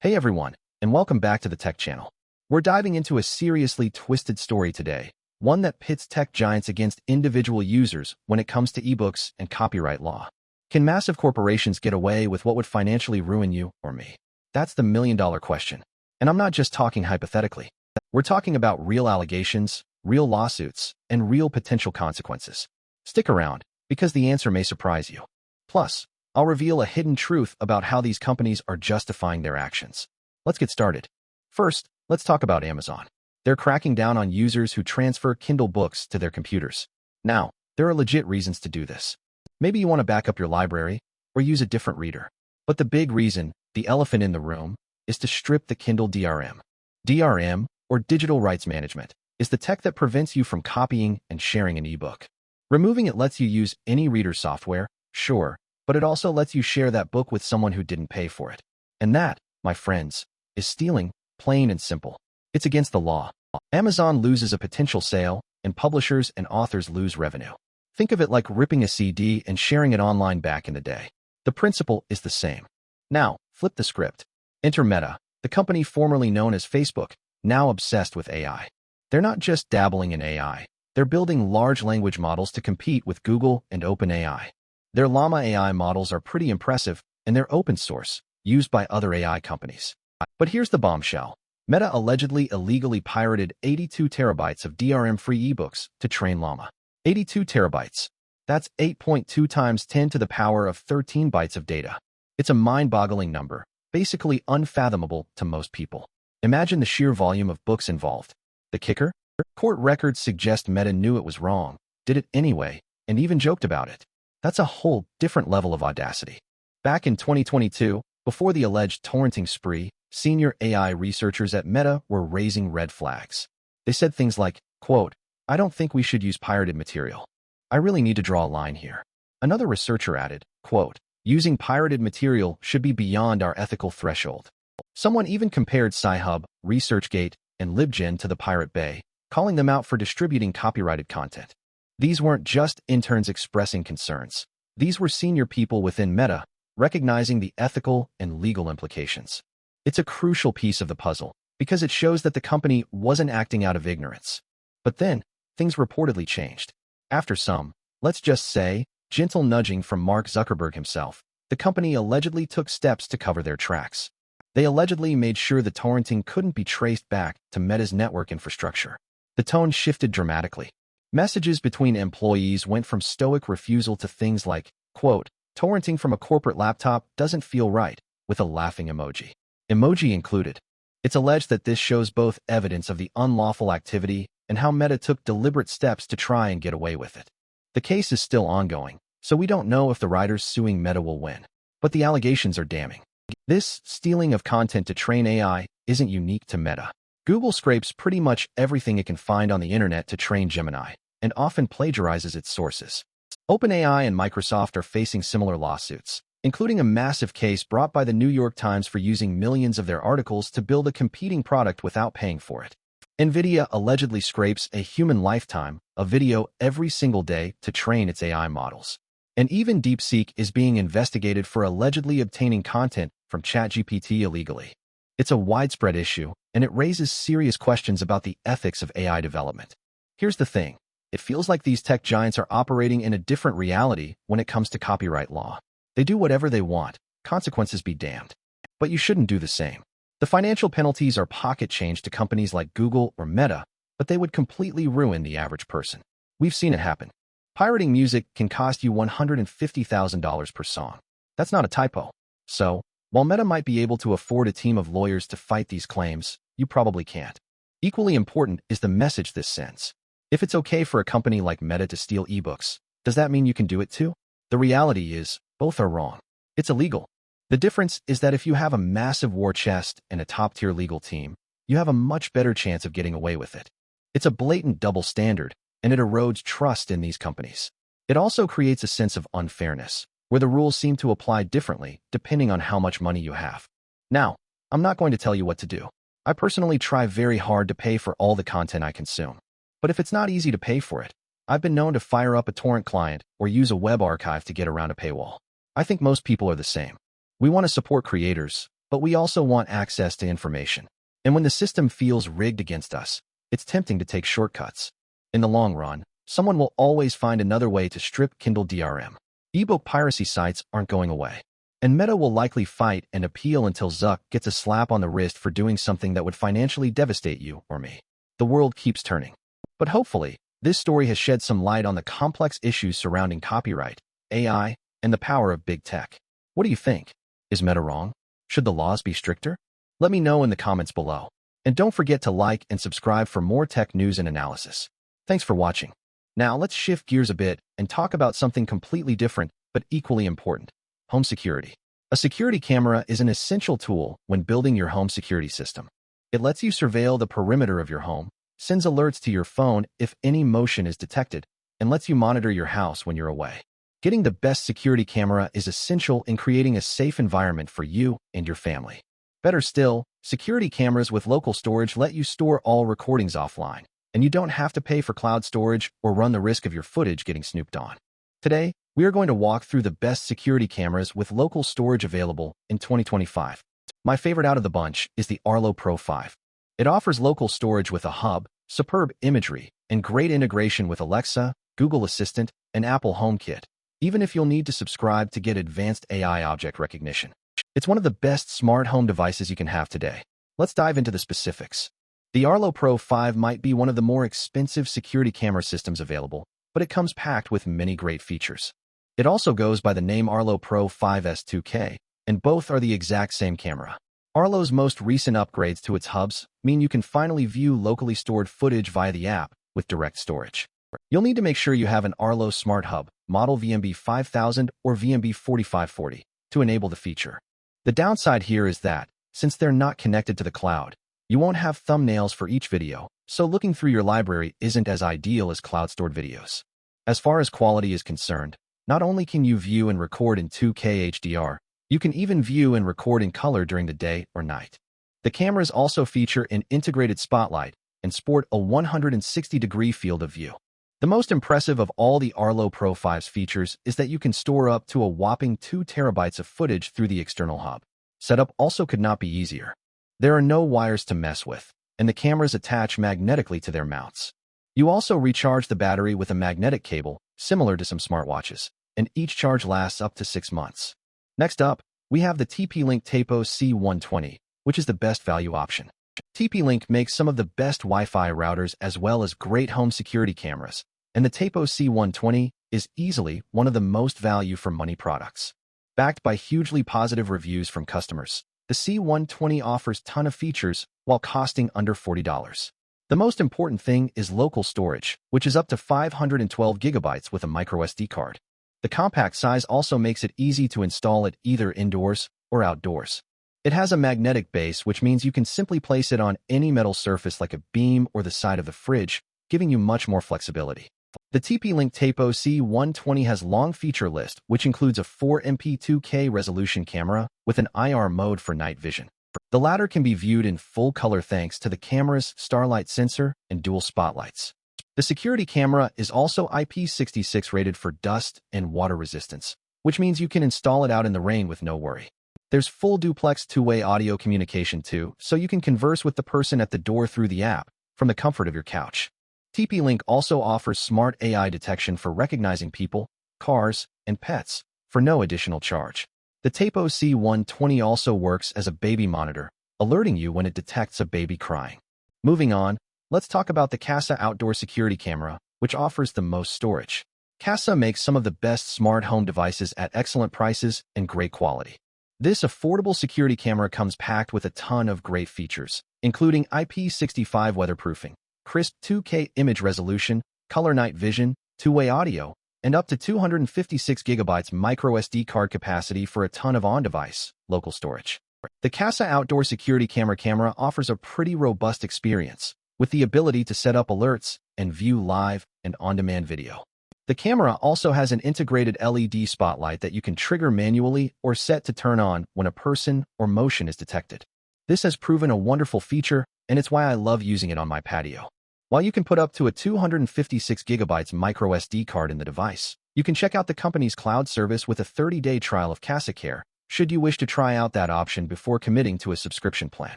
Hey everyone, and welcome back to the Tech Channel. We're diving into a seriously twisted story today, one that pits tech giants against individual users when it comes to ebooks and copyright law. Can massive corporations get away with what would financially ruin you or me? That's the million-dollar question. And I'm not just talking hypothetically. We're talking about real allegations, real lawsuits, and real potential consequences. Stick around, because the answer may surprise you. Plus, I'll reveal a hidden truth about how these companies are justifying their actions. Let's get started. First, let's talk about Amazon. They're cracking down on users who transfer Kindle books to their computers. Now, there are legit reasons to do this. Maybe you want to back up your library or use a different reader. But the big reason, the elephant in the room, is to strip the Kindle DRM. DRM, or Digital Rights Management, is the tech that prevents you from copying and sharing an ebook. Removing it lets you use any reader software, sure, but it also lets you share that book with someone who didn't pay for it. And that, my friends, is stealing, plain and simple. It's against the law. Amazon loses a potential sale, and publishers and authors lose revenue. Think of it like ripping a CD and sharing it online back in the day. The principle is the same. Now, flip the script. Enter Meta, the company formerly known as Facebook, now obsessed with AI. They're not just dabbling in AI. They're building large language models to compete with Google and OpenAI. Their Llama AI models are pretty impressive, and they're open source, used by other AI companies. But here's the bombshell. Meta allegedly illegally pirated 82 terabytes of DRM-free ebooks to train Llama. 82 terabytes. That's 8.2 times 10 to the power of 13 bytes of data. It's a mind-boggling number, basically unfathomable to most people. Imagine the sheer volume of books involved. The kicker? Court records suggest Meta knew it was wrong, did it anyway, and even joked about it. That's a whole different level of audacity. Back in 2022, before the alleged torrenting spree, senior AI researchers at Meta were raising red flags. They said things like, quote, "I don't think we should use pirated material. I really need to draw a line here." Another researcher added, quote, "Using pirated material should be beyond our ethical threshold." Someone even compared Sci-Hub, ResearchGate, and LibGen to the Pirate Bay, calling them out for distributing copyrighted content. These weren't just interns expressing concerns. These were senior people within Meta, recognizing the ethical and legal implications. It's a crucial piece of the puzzle, because it shows that the company wasn't acting out of ignorance. But then, things reportedly changed. After some, let's just say, gentle nudging from Mark Zuckerberg himself, the company allegedly took steps to cover their tracks. They allegedly made sure the torrenting couldn't be traced back to Meta's network infrastructure. The tone shifted dramatically. Messages between employees went from stoic refusal to things like, quote, "Torrenting from a corporate laptop doesn't feel right," with a laughing emoji. Emoji included. It's alleged that this shows both evidence of the unlawful activity and how Meta took deliberate steps to try and get away with it. The case is still ongoing, so we don't know if the writers suing Meta will win. But the allegations are damning. This stealing of content to train AI isn't unique to Meta. Google scrapes pretty much everything it can find on the internet to train Gemini, and often plagiarizes its sources. OpenAI and Microsoft are facing similar lawsuits, including a massive case brought by the New York Times for using millions of their articles to build a competing product without paying for it. NVIDIA allegedly scrapes a human lifetime of video every single day to train its AI models. And even DeepSeek is being investigated for allegedly obtaining content from ChatGPT illegally. It's a widespread issue, and it raises serious questions about the ethics of AI development. Here's the thing. It feels like these tech giants are operating in a different reality when it comes to copyright law. They do whatever they want, consequences be damned. But you shouldn't do the same. The financial penalties are pocket change to companies like Google or Meta, but they would completely ruin the average person. We've seen it happen. Pirating music can cost you $150,000 per song. That's not a typo. So, while Meta might be able to afford a team of lawyers to fight these claims, you probably can't. Equally important is the message this sends. If it's okay for a company like Meta to steal ebooks, does that mean you can do it too? The reality is, both are wrong. It's illegal. The difference is that if you have a massive war chest and a top-tier legal team, you have a much better chance of getting away with it. It's a blatant double standard, and it erodes trust in these companies. It also creates a sense of unfairness, where the rules seem to apply differently depending on how much money you have. Now, I'm not going to tell you what to do. I personally try very hard to pay for all the content I consume. But if it's not easy to pay for it, I've been known to fire up a torrent client or use a web archive to get around a paywall. I think most people are the same. We want to support creators, but we also want access to information. And when the system feels rigged against us, it's tempting to take shortcuts. In the long run, someone will always find another way to strip Kindle DRM. Ebook piracy sites aren't going away. And Meta will likely fight and appeal until Zuck gets a slap on the wrist for doing something that would financially devastate you or me. The world keeps turning. But hopefully, this story has shed some light on the complex issues surrounding copyright, AI, and the power of big tech. What do you think? Is Meta wrong? Should the laws be stricter? Let me know in the comments below. And don't forget to like and subscribe for more tech news and analysis. Thanks for watching. Now let's shift gears a bit and talk about something completely different but equally important: home security. A security camera is an essential tool when building your home security system. It lets you surveil the perimeter of your home, sends alerts to your phone if any motion is detected, and lets you monitor your house when you're away. Getting the best security camera is essential in creating a safe environment for you and your family. Better still, security cameras with local storage let you store all recordings offline, and you don't have to pay for cloud storage or run the risk of your footage getting snooped on. Today, we are going to walk through the best security cameras with local storage available in 2025. My favorite out of the bunch is the Arlo Pro 5. It offers local storage with a hub, superb imagery, and great integration with Alexa, Google Assistant, and Apple HomeKit, even if you'll need to subscribe to get advanced AI object recognition. It's one of the best smart home devices you can have today. Let's dive into the specifics. The Arlo Pro 5 might be one of the more expensive security camera systems available, but it comes packed with many great features. It also goes by the name Arlo Pro 5S 2K, and both are the exact same camera. Arlo's most recent upgrades to its hubs mean you can finally view locally stored footage via the app with direct storage. You'll need to make sure you have an Arlo Smart Hub, model VMB 5000 or VMB 4540, to enable the feature. The downside here is that, since they're not connected to the cloud, you won't have thumbnails for each video, so looking through your library isn't as ideal as cloud-stored videos. As far as quality is concerned, not only can you view and record in 2K HDR, you can even view and record in color during the day or night. The cameras also feature an integrated spotlight and sport a 160-degree field of view. The most impressive of all the Arlo Pro 5's features is that you can store up to a whopping 2 terabytes of footage through the external hub. Setup also could not be easier. There are no wires to mess with, and the cameras attach magnetically to their mounts. You also recharge the battery with a magnetic cable, similar to some smartwatches, and each charge lasts up to 6 months. Next up, we have the TP-Link Tapo C120, which is the best value option. TP-Link makes some of the best Wi-Fi routers as well as great home security cameras, and the Tapo C120 is easily one of the most value-for-money products. Backed by hugely positive reviews from customers, the C120 offers a ton of features while costing under $40. The most important thing is local storage, which is up to 512 gigabytes with a microSD card. The compact size also makes it easy to install it either indoors or outdoors. It has a magnetic base, which means you can simply place it on any metal surface like a beam or the side of the fridge, giving you much more flexibility. The TP-Link Tapo C120 has a long feature list, which includes a 4MP 2K resolution camera with an IR mode for night vision. The latter can be viewed in full color thanks to the camera's starlight sensor and dual spotlights. The security camera is also IP66 rated for dust and water resistance, which means you can install it out in the rain with no worry. There's full duplex two-way audio communication too, so you can converse with the person at the door through the app from the comfort of your couch. TP-Link also offers smart AI detection for recognizing people, cars, and pets for no additional charge. The Tapo C120 also works as a baby monitor, alerting you when it detects a baby crying. Moving on, let's talk about the Casa Outdoor Security Camera, which offers the most storage. Casa makes some of the best smart home devices at excellent prices and great quality. This affordable security camera comes packed with a ton of great features, including IP65 weatherproofing, crisp 2K image resolution, color night vision, two-way audio, and up to 256 gigabytes microSD card capacity for a ton of on-device, local storage. The Casa Outdoor Security Camera offers a pretty robust experience, with the ability to set up alerts and view live and on-demand video. The camera also has an integrated LED spotlight that you can trigger manually or set to turn on when a person or motion is detected. This has proven a wonderful feature, and it's why I love using it on my patio. While you can put up to a 256 gigabytes microSD card in the device, you can check out the company's cloud service with a 30-day trial of CasaCare should you wish to try out that option before committing to a subscription plan.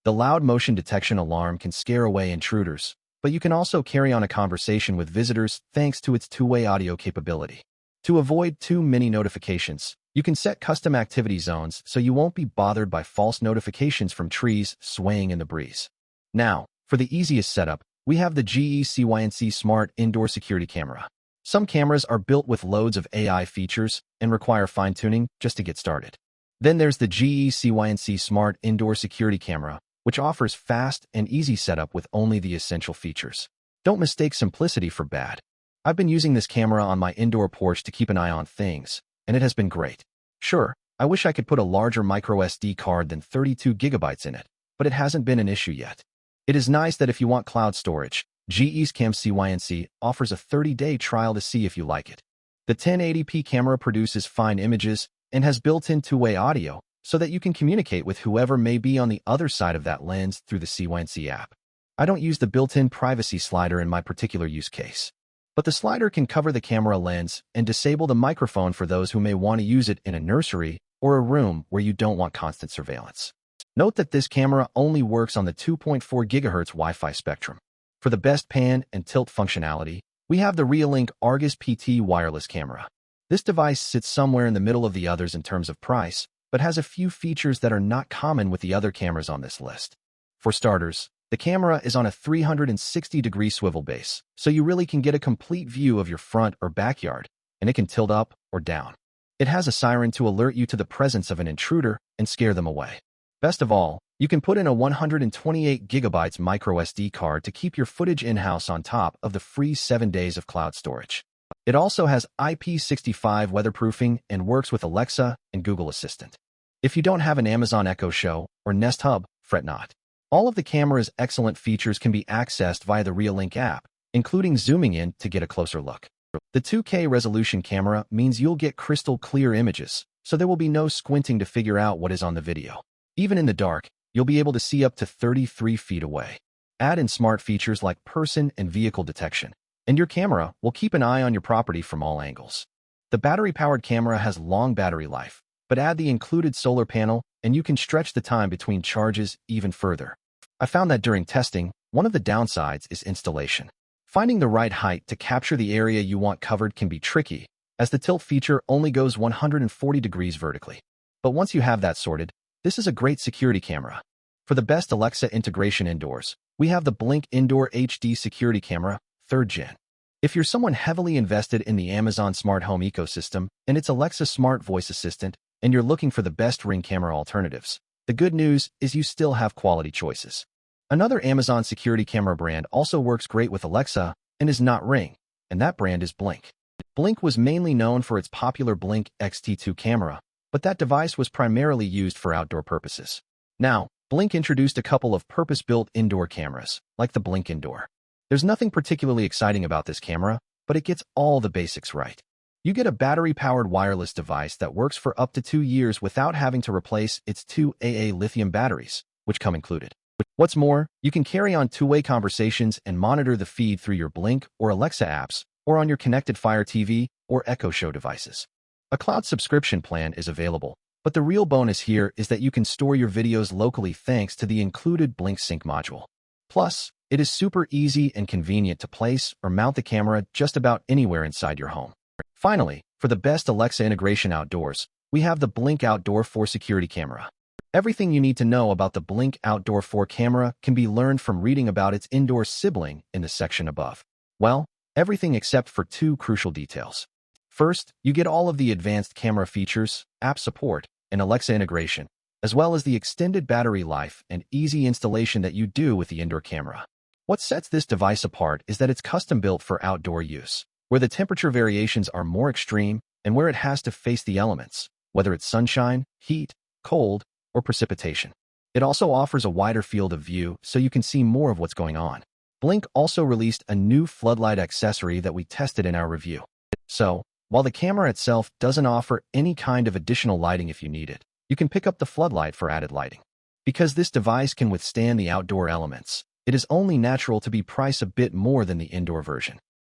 The loud motion detection alarm can scare away intruders, but you can also carry on a conversation with visitors thanks to its two-way audio capability. To avoid too many notifications, you can set custom activity zones so you won't be bothered by false notifications from trees swaying in the breeze. Now, for the easiest setup, we have the GECYNC Smart Indoor Security Camera. Some cameras are built with loads of AI features and require fine-tuning just to get started. Then there's the GECYNC Smart Indoor Security Camera, which offers fast and easy setup with only the essential features. Don't mistake simplicity for bad. I've been using this camera on my indoor porch to keep an eye on things, and it has been great. Sure, I wish I could put a larger microSD card than 32 gigabytes in it, but it hasn't been an issue yet. It is nice that if you want cloud storage, GECYNC offers a 30-day trial to see if you like it. The 1080p camera produces fine images and has built-in two-way audio so that you can communicate with whoever may be on the other side of that lens through the CYNC app. I don't use the built-in privacy slider in my particular use case, but the slider can cover the camera lens and disable the microphone for those who may want to use it in a nursery or a room where you don't want constant surveillance. Note that this camera only works on the 2.4 GHz Wi-Fi spectrum. For the best pan and tilt functionality, we have the Realink Argus PT wireless camera. This device sits somewhere in the middle of the others in terms of price, but has a few features that are not common with the other cameras on this list. For starters, the camera is on a 360-degree swivel base, so you really can get a complete view of your front or backyard, and it can tilt up or down. It has a siren to alert you to the presence of an intruder and scare them away. Best of all, you can put in a 128 gigabytes microSD card to keep your footage in-house on top of the free 7 days of cloud storage. It also has IP65 weatherproofing and works with Alexa and Google Assistant. If you don't have an Amazon Echo Show or Nest Hub, fret not. All of the camera's excellent features can be accessed via the Realink app, including zooming in to get a closer look. The 2K resolution camera means you'll get crystal clear images, so there will be no squinting to figure out what is on the video. Even in the dark, you'll be able to see up to 33 feet away. Add in smart features like person and vehicle detection, and your camera will keep an eye on your property from all angles. The battery-powered camera has long battery life, but add the included solar panel and you can stretch the time between charges even further. I found that during testing, one of the downsides is installation. Finding the right height to capture the area you want covered can be tricky, as the tilt feature only goes 140 degrees vertically. But once you have that sorted, this is a great security camera. For the best Alexa integration indoors, we have the Blink Indoor HD Security Camera, 3rd Gen. If you're someone heavily invested in the Amazon Smart Home ecosystem and its Alexa Smart Voice Assistant, and you're looking for the best Ring camera alternatives, the good news is you still have quality choices. Another Amazon security camera brand also works great with Alexa and is not Ring, and that brand is Blink. Blink was mainly known for its popular Blink XT2 camera, but that device was primarily used for outdoor purposes. Now, Blink introduced a couple of purpose-built indoor cameras, like the Blink Indoor. There's nothing particularly exciting about this camera, but it gets all the basics right. You get a battery-powered wireless device that works for up to 2 years without having to replace its 2 AA lithium batteries, which come included. What's more, you can carry on two-way conversations and monitor the feed through your Blink or Alexa apps, or on your connected Fire TV or Echo Show devices. A cloud subscription plan is available, but the real bonus here is that you can store your videos locally thanks to the included Blink Sync module. Plus, it is super easy and convenient to place or mount the camera just about anywhere inside your home. Finally, for the best Alexa integration outdoors, we have the Blink Outdoor 4 security camera. Everything you need to know about the Blink Outdoor 4 camera can be learned from reading about its indoor sibling in the section above. Well, everything except for 2 crucial details. First, you get all of the advanced camera features, app support, and Alexa integration, as well as the extended battery life and easy installation that you do with the indoor camera. What sets this device apart is that it's custom-built for outdoor use, where the temperature variations are more extreme and where it has to face the elements, whether it's sunshine, heat, cold, or precipitation. It also offers a wider field of view so you can see more of what's going on. Blink also released a new floodlight accessory that we tested in our review. So, while the camera itself doesn't offer any kind of additional lighting if you need it, you can pick up the floodlight for added lighting. Because this device can withstand the outdoor elements, it is only natural to be priced a bit more than the indoor version.